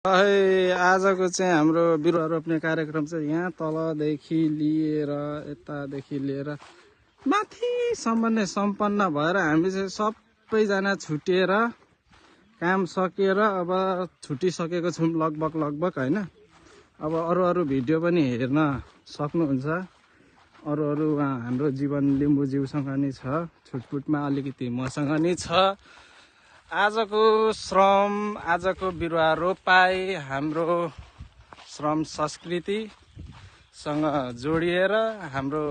आजको चाहिँ हाम्रो बिरुवा रोप्ने कार्यक्रम चाहिँ यहाँ तलदेखि लिएर यतादेखि लिएर माथिसम्म नै सम्पन्न भएर हामी चाहिँ सबैजना छुटिएर काम सकिएर अब छुटिसकेको छौँ लगभग हैन। अब अरू भिडियो पनि हेर्न सक्नुहुन्छ। अरू हाम्रो जीवन लिम्बू ज्यूसँग नि छ, छुटपुटमा अलिकति मसँग नि छ। आजको श्रम, आजको बिरुवा रोपाई हाम्रो श्रम संस्कृतिसँग जोडिएर हाम्रो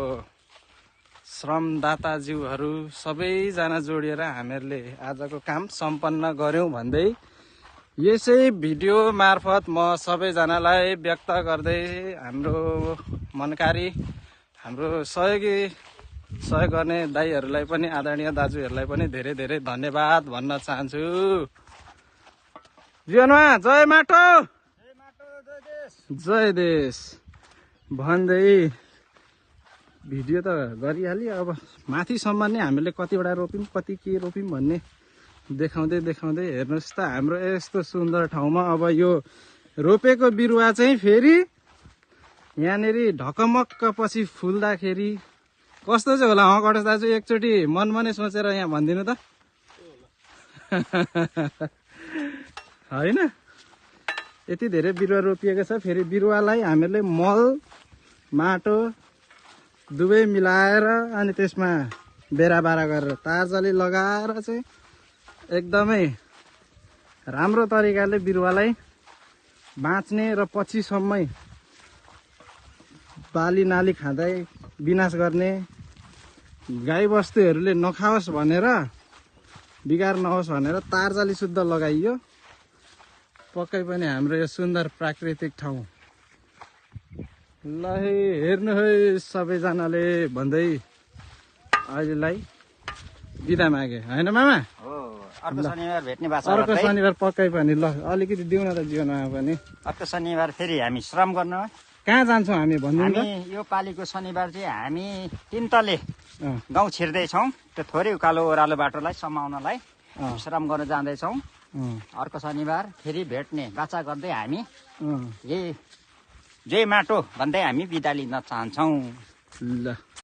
श्रमदाताज्यूहरू सबैजना जोडिएर हामीहरूले आजको काम सम्पन्न गर्यौं भन्दै यसै भिडियो मार्फत म सबैजनालाई व्यक्त गर्दै हाम्रो मनकारी हाम्रो सहयोग गर्ने दाइहरूलाई पनि, आदरणीय दाजुहरूलाई पनि धेरै धेरै धन्यवाद भन्न चाहन्छु। जीवनमा जय माटो, जय देश भन्दै भिडियो त गरिहाल्यो। अब माथिसम्म नै हामीले कतिवटा रोप्यौँ, कति के रोप्यौँ भन्ने देखाउँदै हेर्नुहोस् त हाम्रो यस्तो सुन्दर ठाउँमा अब यो रोपेको बिरुवा चाहिँ फेरि यहाँनिर ढकमक्क पछि फुल्दाखेरि कस्तो चाहिँ होला गणेश दाजु? एकचोटि मनमा नै सोचेर यहाँ भनिदिनु त होइन। यति धेरै बिरुवा रोपिएको छ। फेरि बिरुवालाई हामीहरूले मल, माटो दुवै मिलाएर अनि त्यसमा बेराबारा गरेर तारजाली लगाएर चाहिँ एकदमै राम्रो तरिकाले बिरुवालाई बाँच्ने र पछिसम्मै बाली नाली खाँदै विनाश गर्ने, गाई बस्तुहरूले नखाओस् भनेर, बिगार नहोस् भनेर तारजाली शुद्ध लगाइयो। पक्कै पनि हाम्रो यो सुन्दर प्राकृतिक ठाउँ ल हेर्नु है सबैजनाले भन्दै अहिलेलाई बिदा मागे होइन मामा? अर्को शनिबार भेट्ने बाचा। अर्को शनिबार पक्कै पनि ल अलिकति दिउँ न त जीवनमा पनि। अर्को शनिबार फेरि हामी श्रम गर्न कहाँ जान्छौँ हामी भन्नु? हामी यो पालिको शनिबार चाहिँ हामी तिनतले गाउँ छिर्दैछौँ। त्यो थोरै उकालो ओह्रालो बाटोलाई समाउनलाई श्रम गर्न जाँदैछौँ। अर्को शनिबार फेरि भेट्ने बाचा गर्दै हामी यही जय माटो भन्दै हामी बिदा लिन चाहन्छौँ। ल।